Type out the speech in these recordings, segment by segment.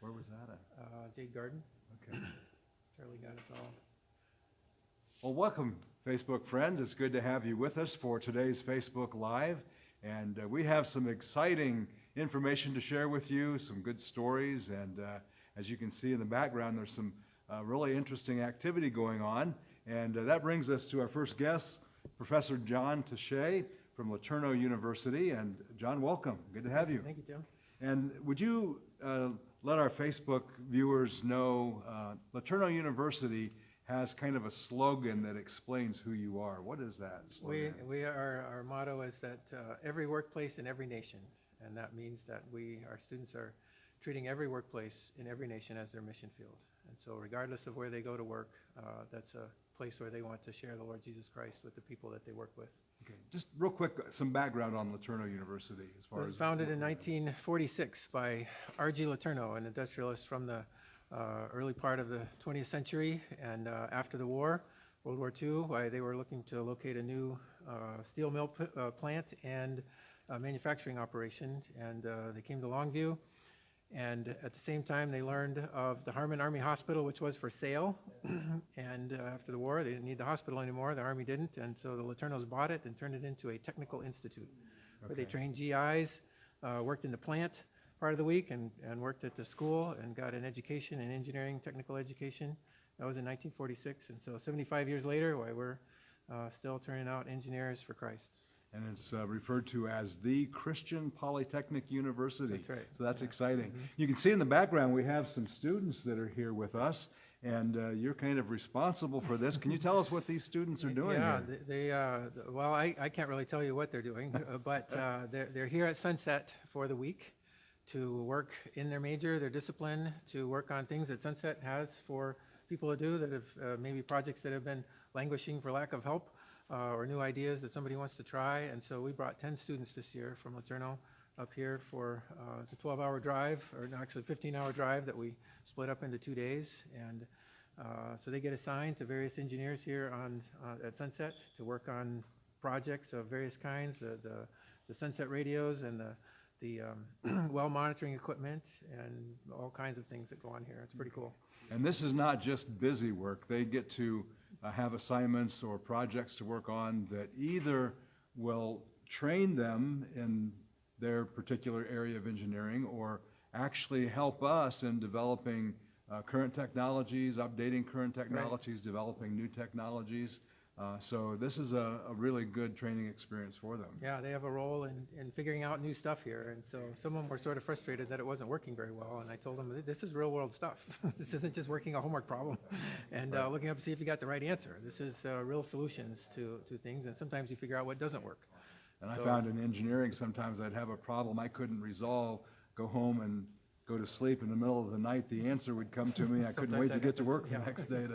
Where was that at? Jade Garden. Okay. Charlie got us all. Well, welcome, Facebook friends. It's good to have you with us for today's Facebook Live. And we have some exciting information to share with you, some good stories. And as you can see in the background, there's some really interesting activity going on. And that brings us to our first guest, Professor John Taché from LeTu University. And John, welcome. Good to have you. Thank you, Tim. And would you let our Facebook viewers know LeTu University has kind of a slogan that explains who you are. What is that slogan? Our motto is that every workplace in every nation, and that means that our students are treating every workplace in every nation as their mission field. And so regardless of where they go to work, that's a place where they want to share the Lord Jesus Christ with the people that they work with. Okay. Just real quick, some background on LeTu University as far as... It was founded in 1946 by R.G. LeTu, an industrialist from the early part of the 20th century, and after the war, World War II, they were looking to locate a new steel mill plant and manufacturing operation, and they came to Longview, and at the same time they learned of the Harmon Army Hospital, which was for sale, and after the war they didn't need the hospital anymore, the Army didn't, and so the LeTu's bought it and turned it into a technical institute, where they trained GIs, worked in the plant part of the week and worked at the school and got an education in engineering, technical education. That was in 1946, and so 75 years later, we're still turning out engineers for Christ. And it's referred to as the Christian Polytechnic University. That's right. So that's exciting. Mm-hmm. You can see in the background we have some students that are here with us, and you're kind of responsible for this. Can you tell us what these students are doing here? Well, I can't really tell you what they're doing, but they're here at SonSet for the week to work in their major, their discipline, to work on things that SonSet has for people to do that have maybe projects that have been languishing for lack of help or new ideas that somebody wants to try. And so we brought 10 students this year from LeTu up here for it's a 12-hour drive, or actually 15-hour drive that we split up into 2 days. And so they get assigned to various engineers here at SonSet to work on projects of various kinds, the SonSet radios and the well monitoring equipment and all kinds of things that go on here. It's pretty cool. And this is not just busy work. They get to have assignments or projects to work on that either will train them in their particular area of engineering or actually help us in developing current technologies, updating current technologies, right, developing new technologies. So this is a really good training experience for them. Yeah, they have a role in figuring out new stuff here. And so some of them were sort of frustrated that it wasn't working very well. And I told them, this is real world stuff. This isn't just working a homework problem and right, looking up to see if you got the right answer. This is real solutions to things. And sometimes you figure out what doesn't work. And I found in engineering, sometimes I'd have a problem I couldn't resolve, go home and go to sleep in the middle of the night, the answer would come to me. I couldn't wait to get to work the next day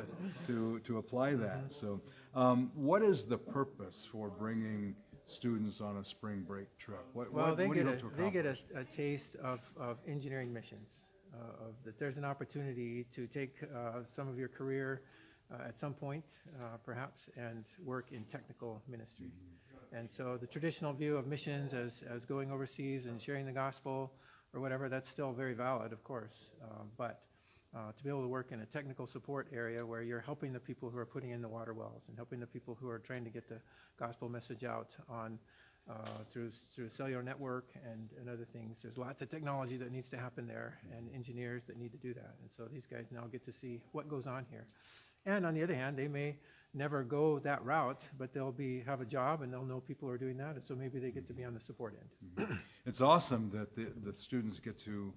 to apply that. So what is the purpose for bringing students on a spring break trip? They get a taste of engineering missions, that there's an opportunity to take some of your career at some point, perhaps, and work in technical ministry. And so the traditional view of missions as going overseas and sharing the gospel or whatever, that's still very valid, of course, but to be able to work in a technical support area where you're helping the people who are putting in the water wells and helping the people who are trying to get the gospel message out on through cellular network and other things. There's lots of technology that needs to happen there and engineers that need to do that. And so these guys now get to see what goes on here. And on the other hand, they may never go that route, but they'll have a job and they'll know people who are doing that, and so maybe they get to be on the support end. It's awesome that the students get to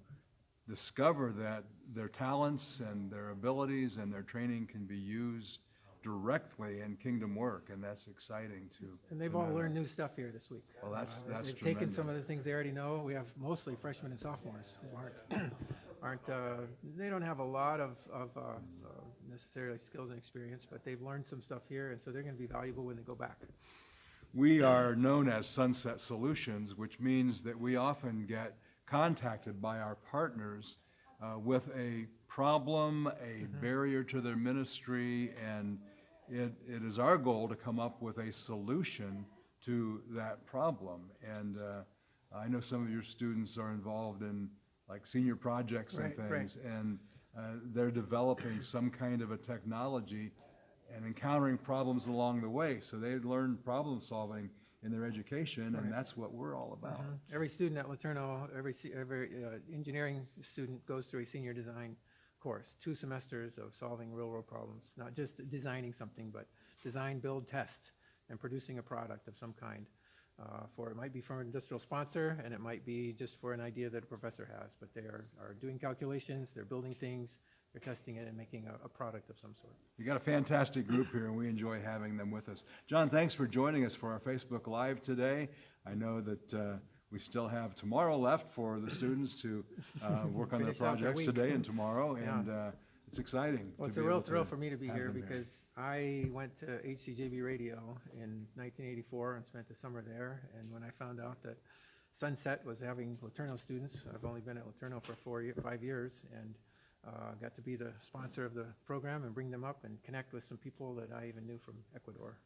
discover that their talents and their abilities and their training can be used directly in kingdom work, and that's exciting too. And they've all learned new stuff here this week. Well, that's they've taken some of the things they already know. We have mostly freshmen and sophomores who they don't have a lot of necessarily skills and experience, but they've learned some stuff here, and so they're going to be valuable when they go back. We are known as SonSet Solutions, which means that we often get contacted by our partners with a problem, a barrier to their ministry, and it is our goal to come up with a solution to that problem. And I know some of your students are involved in like senior projects and Right, things, and they're developing some kind of a technology and encountering problems along the way. So they learn problem solving in their education, and that's what we're all about. Every student at LeTourneau, every engineering student goes through a senior design course, 2 semesters of solving real-world problems, not just designing something, but design, build, test, and producing a product of some kind. It might be from an industrial sponsor, and it might be just for an idea that a professor has, but they are doing calculations, they're building things, they're testing it and making a product of some sort. You got a fantastic group here, and we enjoy having them with us. John, thanks for joining us for our Facebook Live today. I know that we still have tomorrow left for the students to work on their projects today and tomorrow, and it's exciting. Well, it's a real thrill for me to be here because I went to HCJB Radio in 1984 and spent the summer there, and when I found out that SonSet was having LeTourneau students, I've only been at LeTourneau for 5 years, and got to be the sponsor of the program and bring them up and connect with some people that I even knew from Ecuador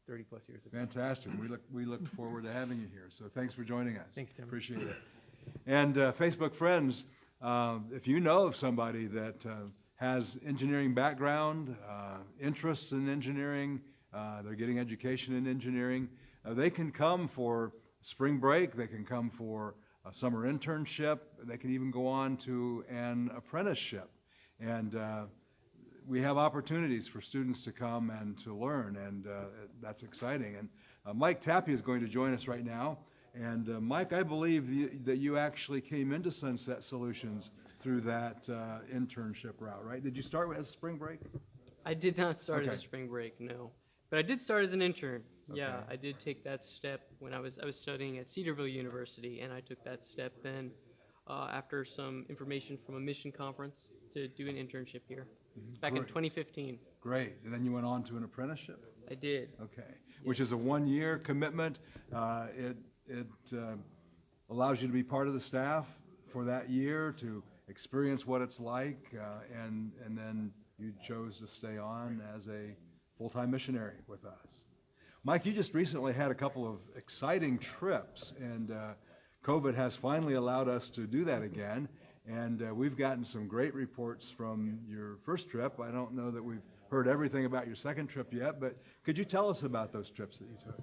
30 plus years ago. Fantastic. We look forward to having you here. So thanks for joining us. Thanks, Tim. Appreciate it. And Facebook friends, if you know of somebody that has engineering background, interests in engineering, they're getting education in engineering, they can come for spring break, they can come for a summer internship, they can even go on to an apprenticeship. And we have opportunities for students to come and to learn, and that's exciting. And Mike Tapia is going to join us right now. And Mike, I believe that you actually came into SonSet Solutions through that internship route, right? Did you start as spring break? I did not start as a spring break, no. But I did start as an intern. Okay. Yeah, I did take that step when I was studying at Cedarville University, and I took that step then after some information from a mission conference to do an internship here back in 2015. Great. And then you went on to an apprenticeship? I did. Okay. Which is a 1-year commitment. It allows you to be part of the staff for that year to experience what it's like, and then you chose to stay on as a full-time missionary with us. Mike, you just recently had a couple of exciting trips, and COVID has finally allowed us to do that again, and we've gotten some great reports from your first trip. I don't know that we've heard everything about your second trip yet, but could you tell us about those trips that you took?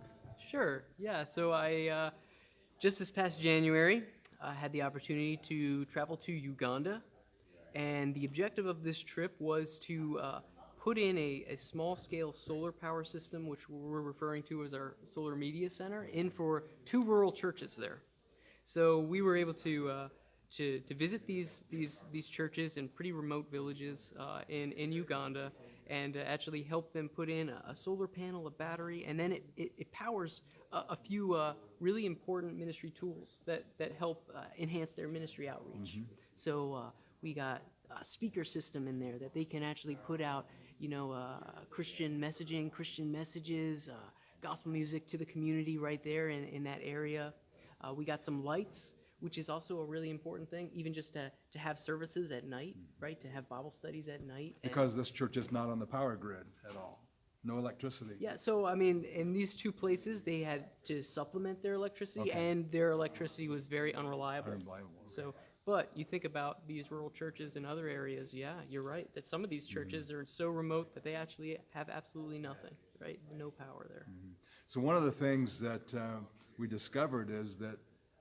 Sure, yeah. So I, just this past January, I had the opportunity to travel to Uganda, and the objective of this trip was to put in a small-scale solar power system, which we're referring to as our Solar Media Center, in for 2 rural churches there. So we were able to visit these churches in pretty remote villages in Uganda, and actually help them put in a solar panel, a battery, and then it powers a few really important ministry tools that help enhance their ministry outreach. Mm-hmm. So we got a speaker system in there that they can actually put out, Christian messaging, Christian messages, gospel music to the community right there in that area. We got some lights, which is also a really important thing, even just to have services at night, right? To have Bible studies at night. Because this church is not on the power grid at all. No electricity. Yeah, so I mean, in these 2 places, they had to supplement their electricity, and their electricity was very unreliable. So, but you think about these rural churches in other areas, yeah, you're right, that some of these churches are so remote that they actually have absolutely nothing, right? No power there. Mm-hmm. So one of the things that we discovered is that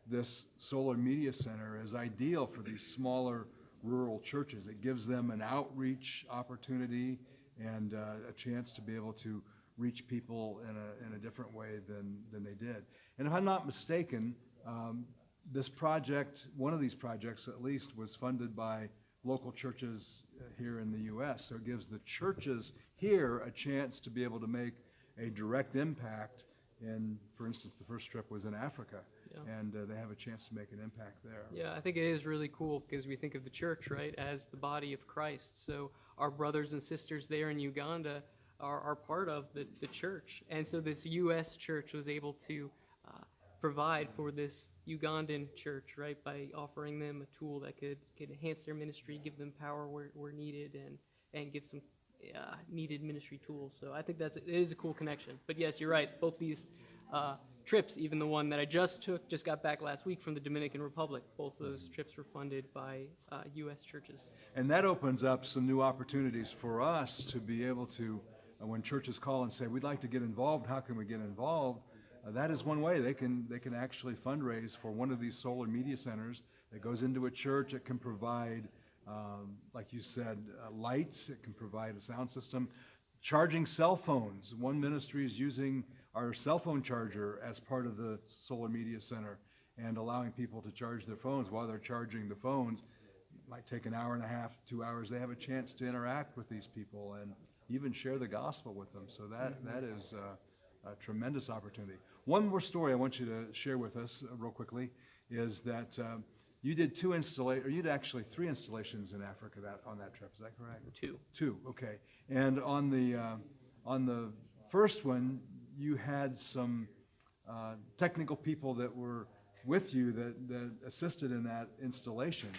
this Solar Media Center is ideal for these smaller rural churches. It gives them an outreach opportunity and a chance to be able to reach people in a different way than they did. And if I'm not mistaken, this project, one of these projects at least, was funded by local churches here in the U.S. So it gives the churches here a chance to be able to make a direct impact. And for instance, the first trip was in Africa, and they have a chance to make an impact there. Yeah, I think it is really cool because we think of the church, right, as the body of Christ. So our brothers and sisters there in Uganda are part of the church. And so this U.S. church was able to provide for this Ugandan church, right, by offering them a tool that could enhance their ministry, give them power where needed, and give some needed ministry tools. So I think it is a cool connection. But yes, you're right. Both these trips, even the one that I just got back last week from the Dominican Republic. Both those trips were funded by U.S. churches. And that opens up some new opportunities for us to be able to, when churches call and say, we'd like to get involved, how can we get involved? That is one way they can actually fundraise for one of these solar media centers that goes into a church. It can provide, like you said, lights. It can provide a sound system. Charging cell phones. One ministry is using our cell phone charger as part of the solar media center and allowing people to charge their phones while they're charging the phones. It might take an hour and a half, 2 hours. They have a chance to interact with these people and even share the gospel with them. So that is a tremendous opportunity. One more story I want you to share with us real quickly is that you did you did actually 3 installations in Africa on that trip. Is that correct? 2. 2, okay. And on the first one, you had some technical people that were with you that assisted in that installation.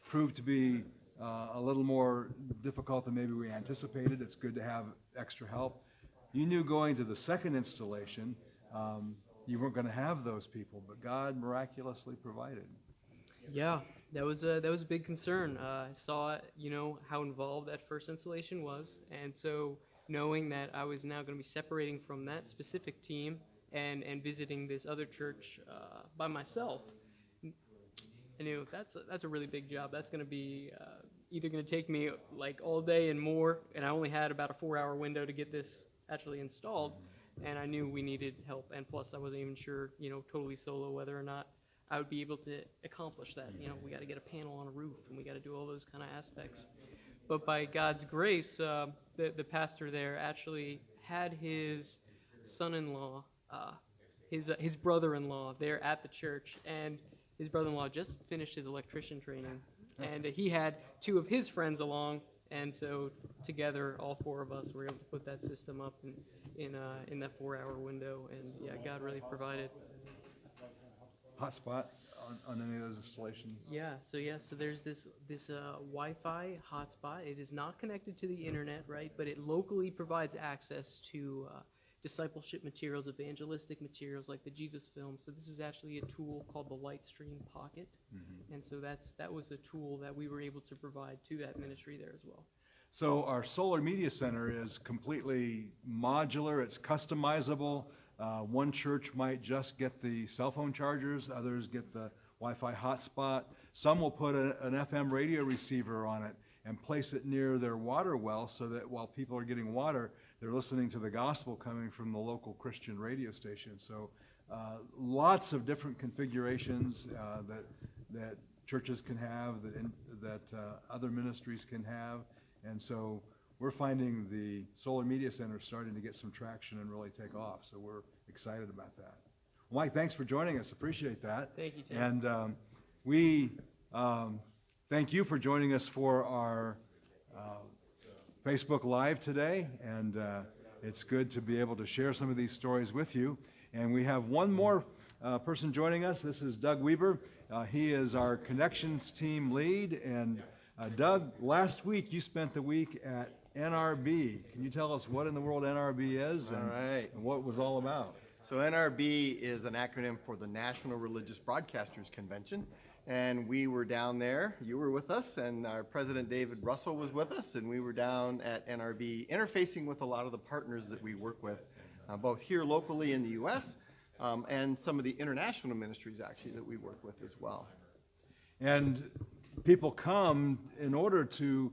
Proved to be a little more difficult than maybe we anticipated. It's good to have extra help. You knew going to the second installation, you weren't going to have those people, but God miraculously provided. Yeah, that was a big concern. I saw, how involved that first installation was, and so knowing that I was now going to be separating from that specific team and visiting this other church by myself, I knew that's a really big job. That's going to be either going to take me like all day and more, and I only had about a 4-hour window to get this actually installed, and I knew we needed help, and plus I wasn't even sure, totally solo whether or not I would be able to accomplish that. We got to get a panel on a roof, and we got to do all those kind of aspects. But by God's grace, the pastor there actually had his son-in-law, his brother-in-law there at the church, and his brother-in-law just finished his electrician training, and he had 2 of his friends along, and so together, all 4 of us were able to put that system up in that 4-hour window, and yeah, God really provided. Hotspot on any of those installations? So there's this Wi-Fi hotspot. It is not connected to the internet, right? But it locally provides access to discipleship materials, evangelistic materials like the Jesus film. So this is actually a tool called the Lightstream Pocket, and so that was a tool that we were able to provide to that ministry there as well. So our Solar Media Center is completely modular. It's customizable. One church might just get the cell phone chargers. Others get the Wi-Fi hotspot. Some will put an FM radio receiver on it and place it near their water well so that while people are getting water, they're listening to the gospel coming from the local Christian radio station. So lots of different configurations that churches can have, that other ministries can have. And so we're finding the Solar Media Center starting to get some traction and really take off. So we're excited about that. Well, Mike, thanks for joining us. Appreciate that. Thank you, Tim. And we thank you for joining us for our Facebook Live today. And it's good to be able to share some of these stories with you. And we have one more person joining us. This is Doug Weber. He is our Connections Team lead. And Doug, last week you spent the week at NRB. Can you tell us what in the world NRB is and what it was all about? So NRB is an acronym for the National Religious Broadcasters Convention, and we were down there. You were with us, and our president David Russell was with us, and we were down at NRB interfacing with a lot of the partners that we work with, both here locally in the U.S. And some of the international ministries actually that we work with as well. And people come in order to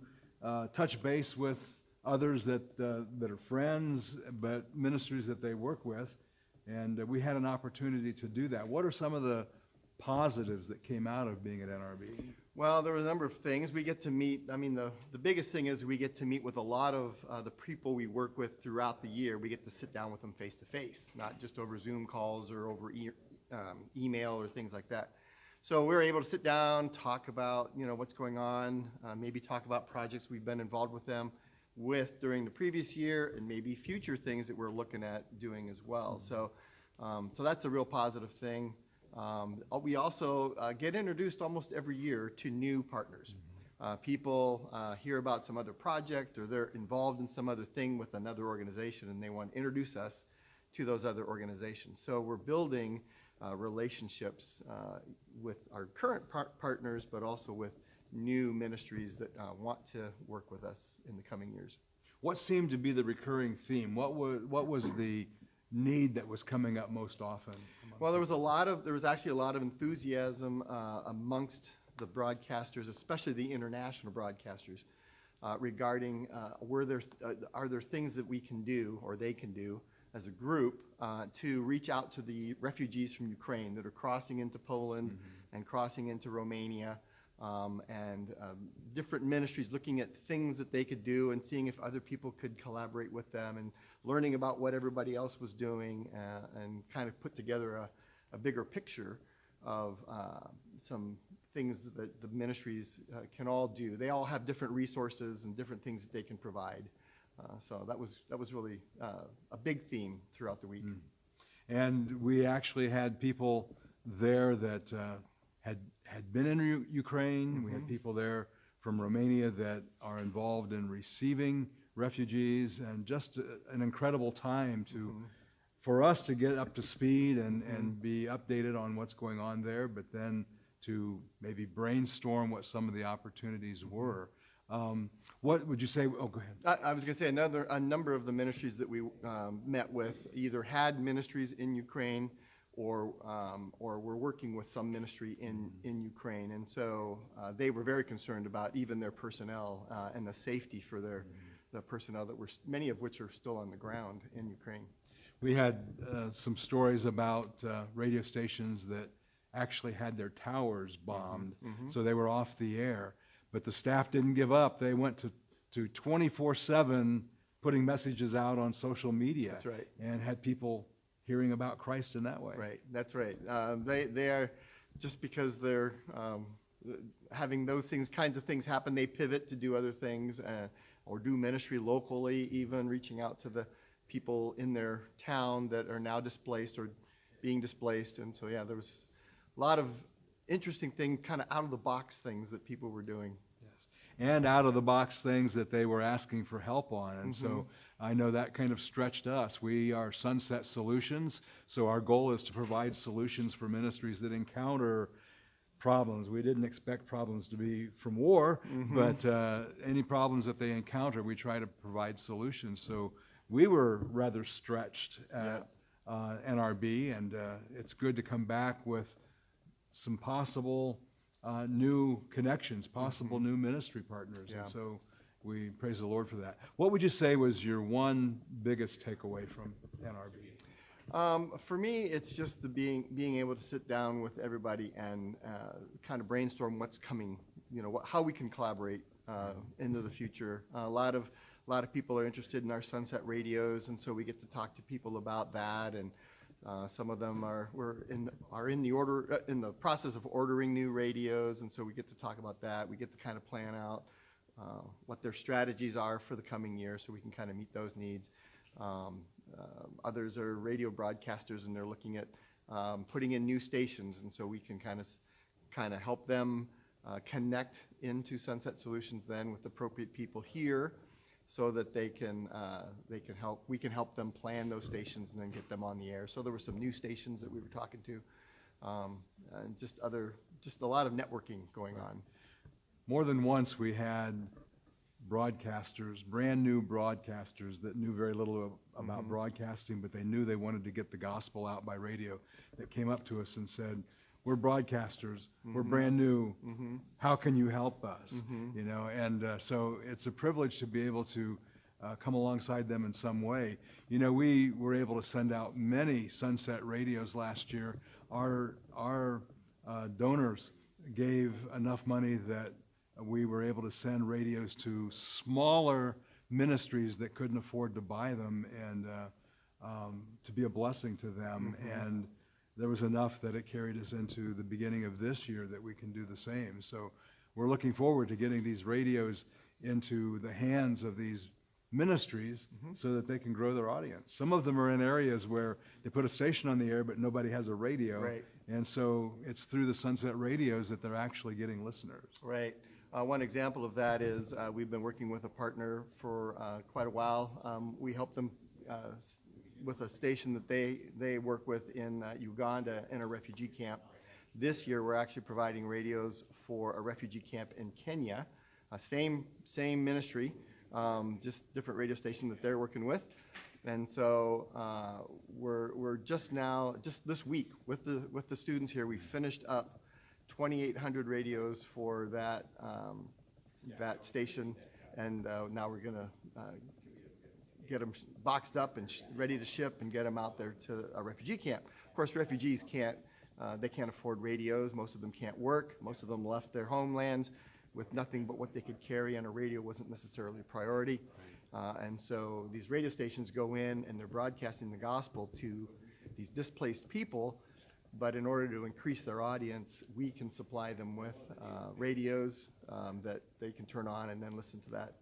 touch base with others that are friends, but ministries that they work with, and we had an opportunity to do that. What are some of the positives that came out of being at NRB? Well, there were a number of things. We get to meet, the biggest thing is we get to meet with a lot of the people we work with throughout the year. We get to sit down with them face to face, not just over Zoom calls or over email or things like that. So we're able to sit down, talk about what's going on, maybe talk about projects we've been involved with them during the previous year, and maybe future things that we're looking at doing as well. So that's a real positive thing. We also get introduced almost every year to new partners. People hear about some other project or they're involved in some other thing with another organization, and they want to introduce us to those other organizations. So we're building relationships with our current partners, but also with new ministries that want to work with us in the coming years. What seemed to be the recurring theme? What was the need that was coming up most often? Well, there was actually a lot of enthusiasm amongst the broadcasters, especially the international broadcasters, regarding are there things that we can do or they can do as a group to reach out to the refugees from Ukraine that are crossing into Poland and crossing into Romania, and different ministries looking at things that they could do and seeing if other people could collaborate with them and learning about what everybody else was doing, and kind of put together a bigger picture of some things that the ministries can all do. They all have different resources and different things that they can provide. So that was really a big theme throughout the week. And we actually had people there that had been in Ukraine. We had people there from Romania that are involved in receiving refugees, and just an incredible time for us to get up to speed and be updated on what's going on there, but then to maybe brainstorm what some of the opportunities were. What would you say? Oh, go ahead. I was going to say a number of the ministries that we met with either had ministries in Ukraine or were working with some ministry in Ukraine. And so they were very concerned about even their personnel and the safety for the personnel that were, many of which are still on the ground in Ukraine. We had some stories about radio stations that actually had their towers bombed, so they were off the air. But the staff didn't give up. They went to 24/7 putting messages out on social media. That's right. And had people hearing about Christ in that way. Right, that's right. They are, just because they're having those kinds of things happen, they pivot to do other things, or do ministry locally, even reaching out to the people in their town that are now displaced or being displaced. And so, yeah, there was a lot of interesting things, kind of out-of-the-box things that people were doing. Yes, and out-of-the-box things that they were asking for help on. And so I know that kind of stretched us. We are SonSet Solutions, so our goal is to provide solutions for ministries that encounter problems. We didn't expect problems to be from war, but any problems that they encounter, we try to provide solutions. So we were rather stretched at NRB, and it's good to come back with some possible new connections, possible new ministry partners. Yeah. And so we praise the Lord for that. What would you say was your one biggest takeaway from NRB? For me, it's just the being able to sit down with everybody and kind of brainstorm what's coming, how we can collaborate into the future. A lot of people are interested in our SonSet radios, and so we get to talk to people about that. And some of them are in the process of ordering new radios, and so we get to talk about that. We get to kind of plan out what their strategies are for the coming year, so we can kind of meet those needs. Others are radio broadcasters, and they're looking at putting in new stations, and so we can kind of help them connect into SonSet Solutions then with appropriate people here, so that we can help them plan those stations and then get them on the air. So there were some new stations that we were talking to, and just a lot of networking going on. More than once we had broadcasters, brand new broadcasters that knew very little about broadcasting, but they knew they wanted to get the gospel out by radio, that came up to us and said, "We're broadcasters, we're brand new, how can you help us?" So it's a privilege to be able to come alongside them in some way. We were able to send out many SonSet radios last year. Our donors gave enough money that we were able to send radios to smaller ministries that couldn't afford to buy them, and to be a blessing to them. And there was enough that it carried us into the beginning of this year that we can do the same. So we're looking forward to getting these radios into the hands of these ministries so that they can grow their audience. Some of them are in areas where they put a station on the air, but nobody has a radio. Right. And so it's through the SonSet radios that they're actually getting listeners. Right. One example of that is we've been working with a partner for quite a while. We help them with a station that they work with in Uganda in a refugee camp. This year, we're actually providing radios for a refugee camp in Kenya. Same ministry, just different radio station that they're working with. And so we're just this week with the students here, we finished up 2,800 radios for that that station, and now we're going to get them boxed up and ready to ship and get them out there to a refugee camp. Of course, refugees can't afford radios. Most of them can't work. Most of them left their homelands with nothing but what they could carry, and a radio wasn't necessarily a priority. And so these radio stations go in and they're broadcasting the gospel to these displaced people, but in order to increase their audience, we can supply them with radios that they can turn on and then listen to that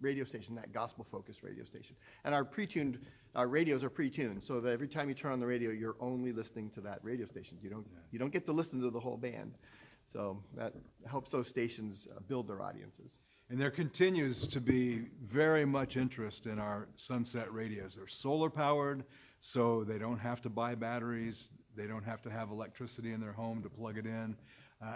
radio station, that gospel-focused radio station. And our radios are pre-tuned, so that every time you turn on the radio, you're only listening to that radio station. You don't get to listen to the whole band. So that helps those stations build their audiences. And there continues to be very much interest in our SonSet radios. They're solar powered, so they don't have to buy batteries. They don't have to have electricity in their home to plug it in.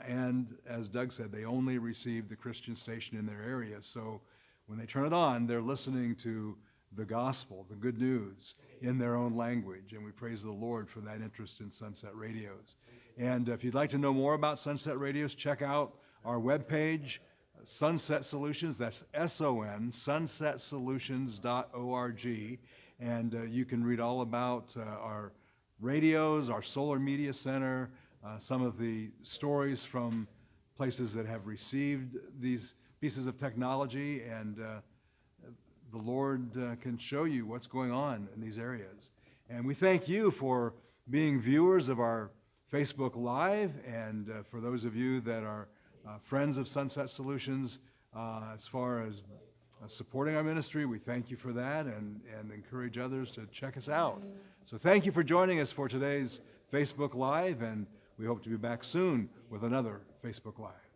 And as Doug said, they only receive the Christian station in their area. So when they turn it on, they're listening to the gospel, the good news, in their own language. And we praise the Lord for that interest in SonSet radios. And if you'd like to know more about SonSet radios, check out our webpage, SonSet Solutions. That's S-O-N, sunsetsolutions.org. And you can read all about our radios, our solar media center, some of the stories from places that have received these pieces of technology, and the Lord can show you what's going on in these areas. And we thank you for being viewers of our Facebook Live, and for those of you that are friends of SonSet Solutions, as far as supporting our ministry, we thank you for that, and encourage others to check us out. So thank you for joining us for today's Facebook Live, and we hope to be back soon with another Facebook Live.